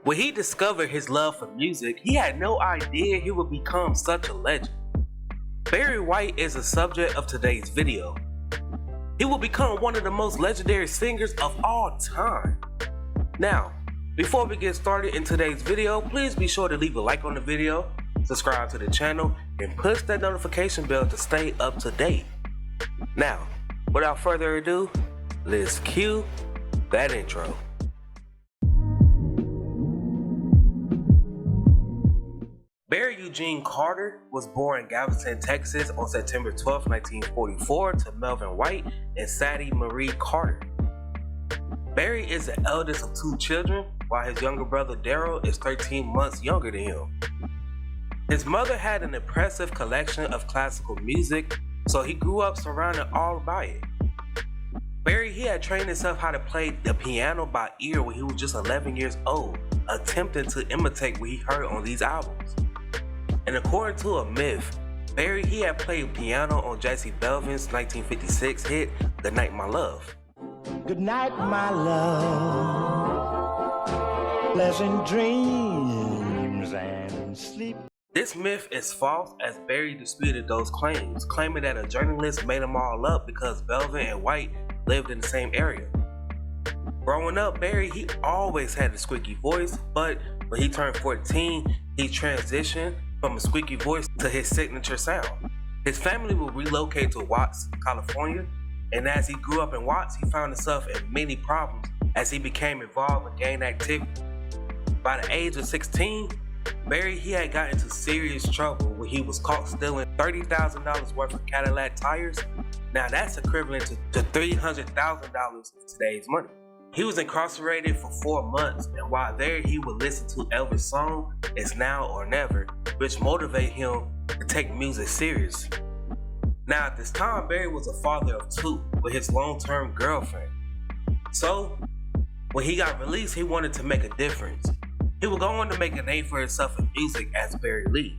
When he discovered his love for music, he had no idea he would become such a legend. Barry White is the subject of today's video. He will become one of the most legendary singers of all time. Now, before we get started in today's video, please be sure to leave a like on the video, subscribe to the channel, and push that notification bell to stay up to date. Now, without further ado, let's cue that intro. Barry Eugene Carter was born in Galveston, Texas on September 12, 1944 to Melvin White and Sadie Marie Carter. Barry is the eldest of two children, while his younger brother Daryl is 13 months younger than him. His mother had an impressive collection of classical music, so he grew up surrounded all by it. Barry, he had trained himself how to play the piano by ear when he was just 11 years old, attempting to imitate what he heard on these albums. And according to a myth, Barry, he had played piano on J.C. Belvin's 1956 hit, Good Night My Love. Good night, my love, pleasant dreams and sleep. This myth is false, as Barry disputed those claims, claiming that a journalist made them all up because Belvin and White lived in the same area. Growing up, Barry, he always had a squeaky voice, but when he turned 14, he transitioned from a squeaky voice to his signature sound. His family would relocate to Watts, California, and as he grew up in Watts, he found himself in many problems as he became involved in gang activity. By the age of 16, Barry, he had got into serious trouble when he was caught stealing $30,000 worth of Cadillac tires. Now that's equivalent to $300,000 in today's money. He was incarcerated for 4 months, and while there he would listen to Elvis' song, It's Now or Never, which motivated him to take music serious. Now at this time, Barry was a father of two with his long-term girlfriend. So when he got released, he wanted to make a difference. He would go on to make a name for himself in music as Barry Lee.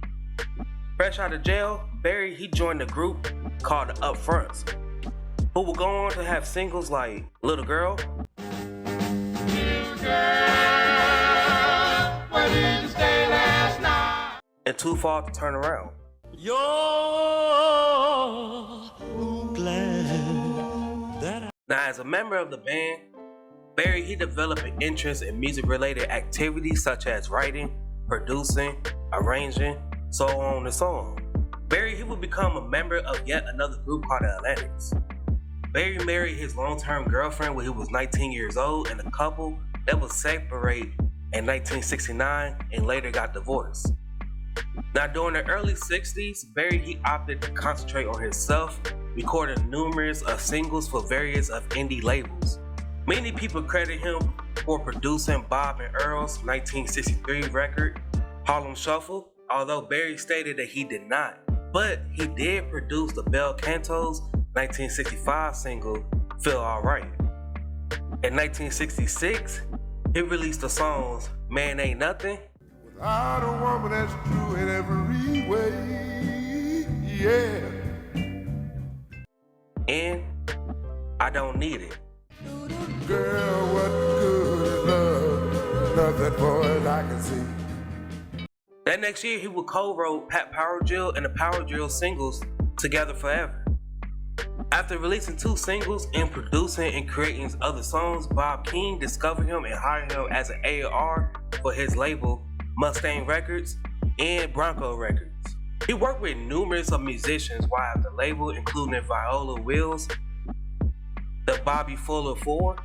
Fresh out of jail, Barry, he joined a group called the Upfronts, who would go on to have singles like Little Girl, Where did you stay last night? and Too Far to Turn Around. You're glad that Now as a member of the band, Barry, he developed an interest in music-related activities such as writing, producing, arranging, so on and so on. Barry, he would become a member of yet another group called the Atlantics. Barry married his long-term girlfriend when he was 19 years old, and the couple that was separated in 1969 and later got divorced. Now during the early 60s, Barry, he opted to concentrate on himself, recording numerous singles for various indie labels. Many people credit him for producing Bob and Earl's 1963 record, Harlem Shuffle, although Barry stated that he did not. But he did produce the Bel Canto's 1965 single, Feel Alright. In 1966, he released the songs Man Ain't Nothing, Without a woman that's true in every way, yeah. and I Don't Need It. Girl, what good is love? Nothing for as I can see. That next year, he would co-wrote Pat Power Drill and the Power Drill singles Together Forever. After releasing 2 singles and producing and creating other songs, Bob King discovered him and hired him as an A&R for his label Mustang Records and Bronco Records. He worked with numerous of musicians while at the label, including Viola Wills, the Bobby Fuller 4,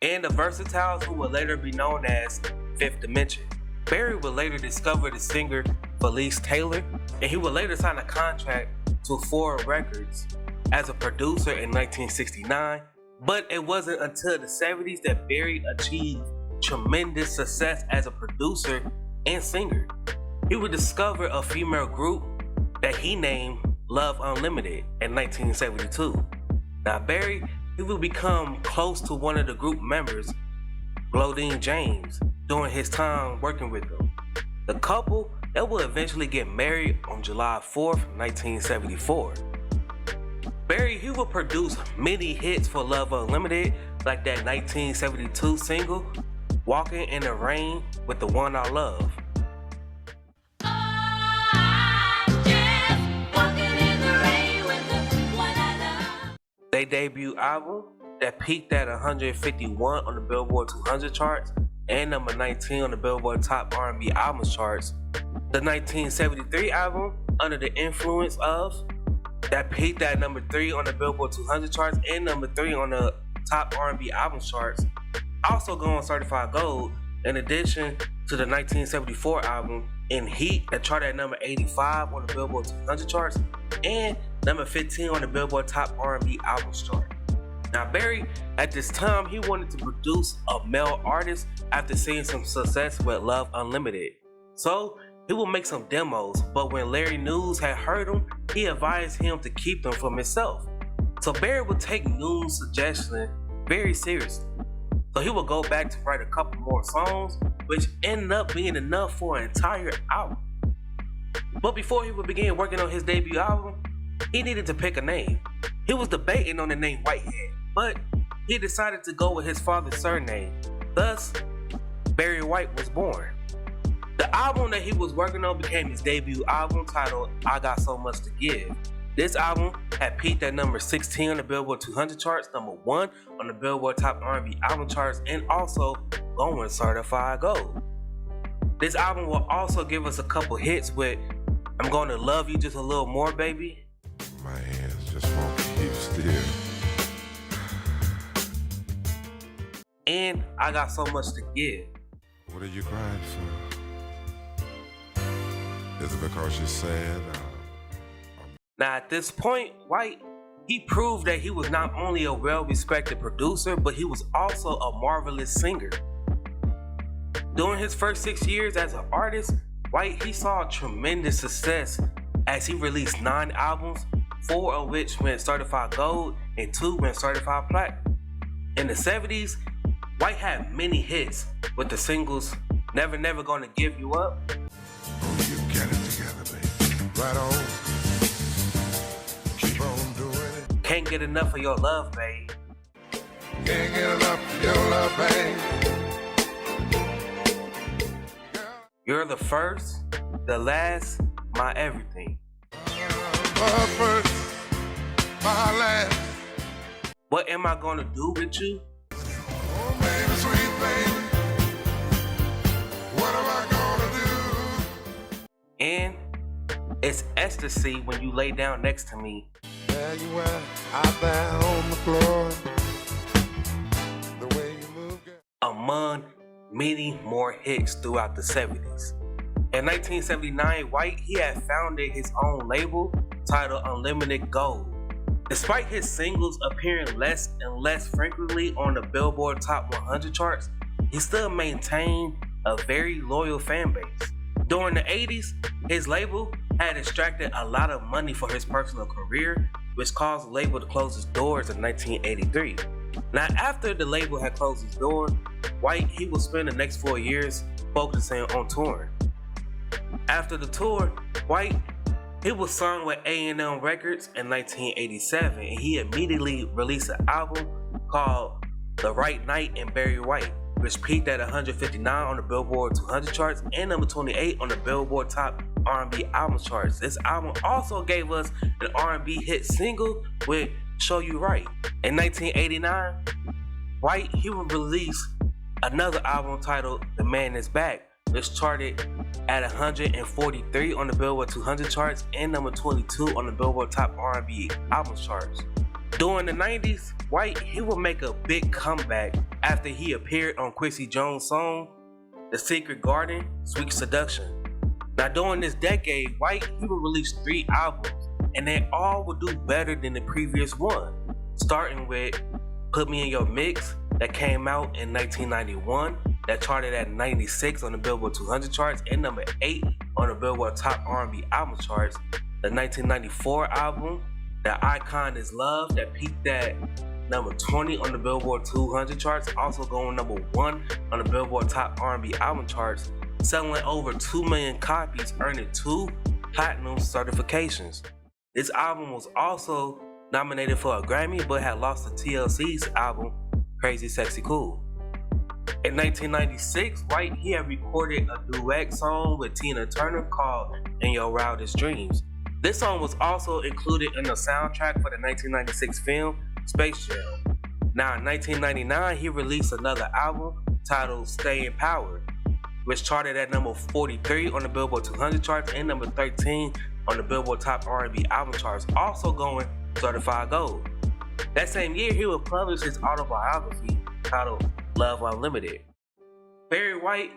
and the Versatiles, who would later be known as Fifth Dimension. Barry would later discover the singer Felice Taylor, and he would later sign a contract to 4 Records as a producer in 1969, but it wasn't until the 70s that Barry achieved tremendous success as a producer and singer. He would discover a female group that he named Love Unlimited in 1972. Now Barry, he would become close to one of the group members, Glodine James, during his time working with them. The couple that will eventually get married on July 4th, 1974. Barry, he would produce many hits for Love Unlimited, like that 1972 single, Walking in the Rain with the One I Love. Their debut album that peaked at 151 on the Billboard 200 charts and number 19 on the Billboard Top R&B Albums charts. The 1973 album, Under the Influence Of, that peaked at number 3 on the Billboard 200 charts and number 3 on the Top R&B Albums charts, also going certified gold, in addition to the 1974 album, In Heat, that charted at number 85 on the Billboard 200 charts and number 15 on the Billboard Top R&B Albums chart. Now Barry, at this time, he wanted to produce a male artist after seeing some success with Love Unlimited. So he would make some demos, but when Larry News had heard him, he advised him to keep them from himself. So Barry would take News' suggestion very seriously. So he would go back to write a couple more songs, which ended up being enough for an entire album. But before he would begin working on his debut album, he needed to pick a name. He was debating on the name Whitehead, but he decided to go with his father's surname. Thus, Barry White was born. The album that he was working on became his debut album, titled I Got So Much to Give. This album had peaked at number 16 on the Billboard 200 charts, number 1 on the Billboard Top R&B Album charts, and also going certified gold. This album will also give us a couple hits with I'm Gonna Love You Just a Little More, Baby. My hands just won't keep still. And I Got So Much to Give. What are you crying for? Is it because you're sad? Now at this point, White, he proved that he was not only a well-respected producer, but he was also a marvelous singer. During his first 6 years as an artist, White, he saw tremendous success as he released 9 albums, 4 of which went certified gold and 2 went certified platinum. In the 70s, White had many hits with the singles Never Never Gonna Give You Up. Oh, you get it together, baby. Right on. Keep on doing it. Can't Get Enough of Your Love, Babe. Can't get enough of your love, babe. You're the First, the Last, My Everything. My first, my last. What Am I Gonna Do With You? Oh, baby, sweet baby. What am I gonna do? And It's Ecstasy When You Lay Down Next to Me. There you are, out there on the floor. The way you move, girl. Among many more hits throughout the 70s. In 1979, White, he had founded his own label titled Unlimited Gold. Despite his singles appearing less and less frequently on the Billboard Top 100 charts, he still maintained a very loyal fan base. During the 80s, his label had extracted a lot of money for his personal career, which caused the label to close its doors in 1983. Now, after the label had closed its door, White, he would spend the next 4 years focusing on touring. After the tour, White, he was signed with A&M Records in 1987, and he immediately released an album called The Right Night in Barry White, which peaked at 159 on the Billboard 200 charts and number 28 on the Billboard Top R&B Albums charts. This album also gave us an R&B hit single with Show You Right. In 1989, White, he would release another album titled The Man Is Back, which charted at 143 on the Billboard 200 charts and number 22 on the Billboard Top R&B Albums charts. During the 90s, White, he would make a big comeback after he appeared on Quincy Jones' song, The Secret Garden, Sweet Seduction. Now during this decade, White, he would release 3 albums, and they all would do better than the previous one, starting with Put Me in Your Mix, that came out in 1991, that charted at 96 on the Billboard 200 charts and number 8 on the Billboard Top R&B Albums charts. The 1994 album, The Icon Is Love, that peaked at number 20 on the Billboard 200 charts, also going number 1 on the Billboard Top R&B Album charts, selling over 2 million copies, earning 2 platinum certifications. This album was also nominated for a Grammy, but had lost to TLC's album, Crazy Sexy Cool. In 1996, White he had recorded a duet song with Tina Turner called In Your Wildest Dreams. This song was also included in the soundtrack for the 1996 film Space Jam. Now in 1999, he released another album titled Stay in Power, which charted at number 43 on the Billboard 200 charts and number 13 on the Billboard Top R&B Album charts, also going certified gold. That same year, he would publish his autobiography titled Love Unlimited. Barry White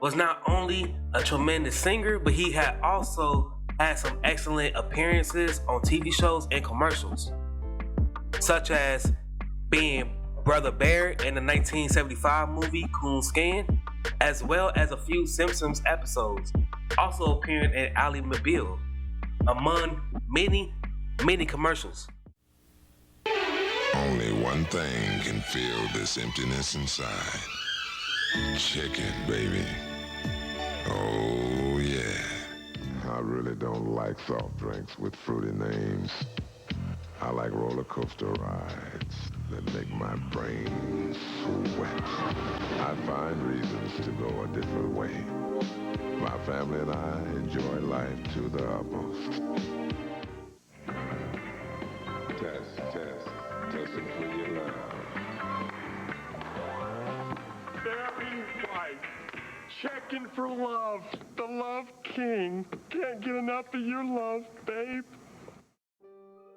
was not only a tremendous singer, but he had also had some excellent appearances on TV shows and commercials, such as being Brother Bear in the 1975 movie Coonskin, as well as a few Simpsons episodes, also appearing in Ally McBeal, among many commercials. Only one thing can fill this emptiness inside. Chicken, baby. Oh, yeah. I really don't like soft drinks with fruity names. I like roller coaster rides that make my brain sweat. I find reasons to go a different way. My family and I enjoy life to the utmost. Testing for your love. Barry White, checking for love, the love king. Can't get enough of your love, babe.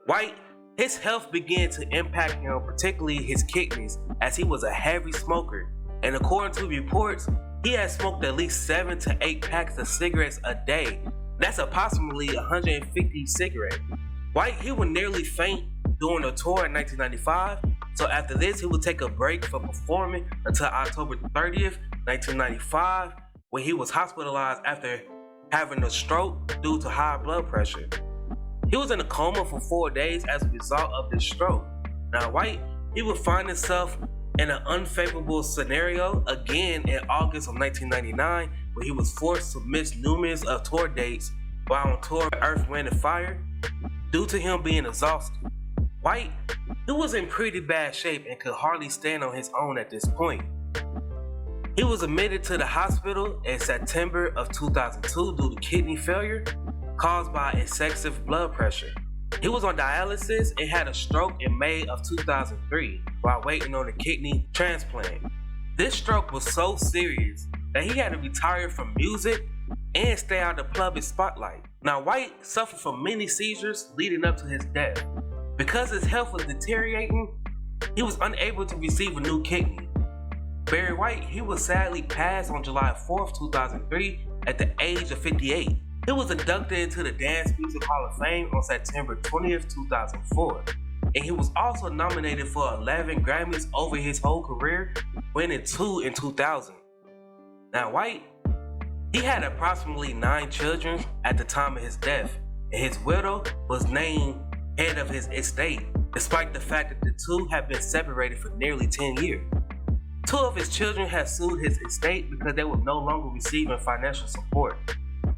White, his health began to impact him, particularly his kidneys, as he was a heavy smoker. And according to reports, he had smoked at least 7 to 8 packs of cigarettes a day. That's approximately 150 cigarettes. White, he would nearly faint during a tour in 1995, so after this he would take a break from performing until October 30th, 1995, when he was hospitalized after having a stroke due to high blood pressure. He was in a coma for 4 days as a result of this stroke. Now White, he would find himself in an unfavorable scenario again in August of 1999, where he was forced to miss numerous tour dates while on tour with Earth, Wind & Fire due to him being exhausted. White, he was in pretty bad shape and could hardly stand on his own at this point. He was admitted to the hospital in September of 2002 due to kidney failure caused by excessive blood pressure. He was on dialysis and had a stroke in May of 2003 while waiting on a kidney transplant. This stroke was so serious that he had to retire from music and stay out of the public spotlight. Now White suffered from many seizures leading up to his death. Because his health was deteriorating, he was unable to receive a new kidney. Barry White, he was sadly passed on July 4th, 2003 at the age of 58. He was inducted into the Dance Music Hall of Fame on September 20th, 2004. And he was also nominated for 11 Grammys over his whole career, winning 2 in 2000. Now White, he had approximately 9 children at the time of his death, and his widow was named head of his estate, despite the fact that the two have been separated for nearly 10 years. 2 of his children have sued his estate because they were no longer receiving financial support.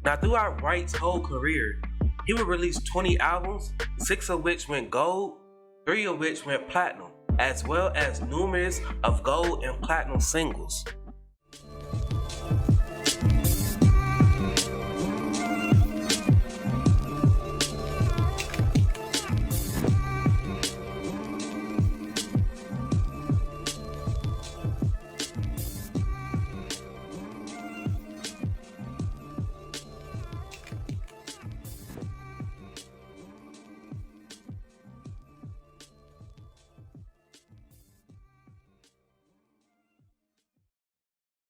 Now throughout White's whole career, he would release 20 albums, 6 of which went gold, 3 of which went platinum, as well as numerous of gold and platinum singles.